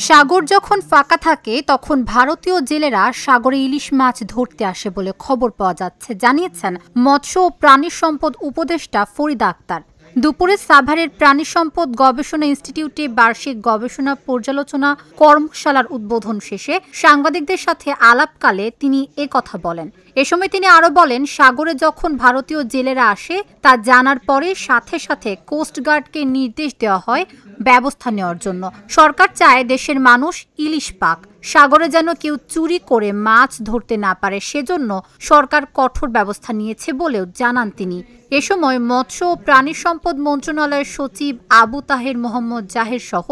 সাগর যখন ফাঁকা থাকে তখন ভারতীয় জেলেরা সাগরে ইলিশ মাছ ধরতে আসে বলে খবর পাওয়া যাচ্ছে, জানিয়েছেন মৎস্য ও প্রাণী সম্পদ উপদেষ্টা ফরিদা আক্তার। দুপুরে সাভারের প্রাণী সম্পদ গবেষণা ইনস্টিটিউটে বার্ষিক গবেষণা পর্যালোচনা কর্মশালার উদ্বোধন শেষে সাংবাদিকদের সাথে আলাপকালে তিনি কথা বলেন। এ সময় তিনি আরও বলেন, সাগরে যখন ভারতীয় জেলেরা আসে তা জানার পরে সাথে সাথে কোস্টগার্ডকে নির্দেশ দেওয়া হয় ব্যবস্থা নেওয়ার জন্য। সরকার চায় দেশের মানুষ ইলিশ পাক, সাগরে যেন কেউ চুরি করে মাছ ধরতে না পারে, সেজন্য সরকার কঠোর ব্যবস্থা নিয়েছে বলেও জানান তিনি। এ সময় মৎস্য ও প্রাণী সম্পদ মন্ত্রণালয়ের সচিব আবু তাহের মোহাম্মদ জাহের সহ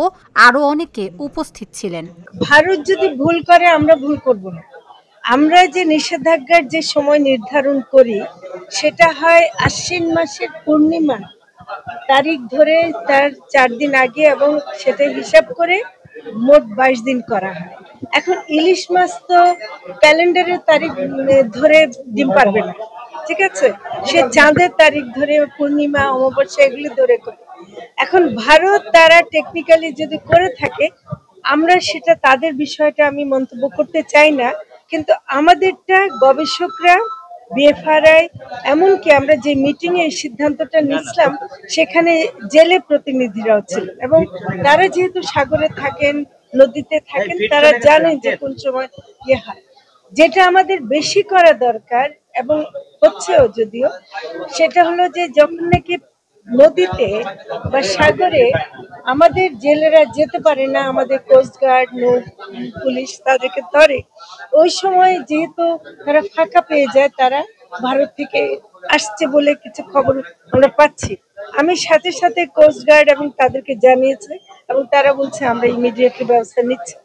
আরো অনেকে উপস্থিত ছিলেন। ভারত যদি ভুল করে আমরা ভুল করব না। আমরা যে নিষেধাজ্ঞার যে সময় নির্ধারণ করি সেটা হয় আশ্বিন মাসের পূর্ণিমা তারিখ ধরে তার 4 দিন আগে, এবং সেটা হিসাব করে মোট 22 দিন করা হয়। এখন ইলিশ মাছ তো ক্যালেন্ডারের তারিখ ধরে ডিম পারবে না, ঠিক আছে, সে চাঁদের তারিখ ধরে, পূর্ণিমা, অমাবস্যা এগুলি ধরে করে। এখন ভারত তারা টেকনিক্যালি যদি করে থাকে, আমরা সেটা তাদের বিষয়টা আমি মন্তব্য করতে চাই না, কিন্তু আমাদেরটা গবেষকরা, বিএফআরআই, এমনকি আমরা যে মিটিং এ সিদ্ধান্তটা নিচ্ছিলাম সেখানে জেলে প্রতিনিধিরাও ছিলেন, এবং তারা যেহেতু সাগরে থাকেন, নদীতে থাকেন, তারা জানেন যে কোন সময় ইয়ে হয়। যেটা আমাদের বেশি করা দরকার এবং হচ্ছেও যদিও, সেটা হলো যে যখন নাকি নদীতে বা সাগরে আমাদের জেলেরা যেতে পারে না, আমাদের কোস্টগার্ড, নৌ পুলিশ তাদেরকে ধরে, ওই সময় যেহেতু তারা ফাঁকা পেয়ে যায়, তারা ভারত থেকে আসছে বলে কিছু খবর আমরা পাচ্ছি। আমি সাথে সাথে কোস্টগার্ড এবং তাদেরকে জানিয়েছি, এবং তারা বলছে আমরা ইমিডিয়েটলি ব্যবস্থা নিচ্ছি।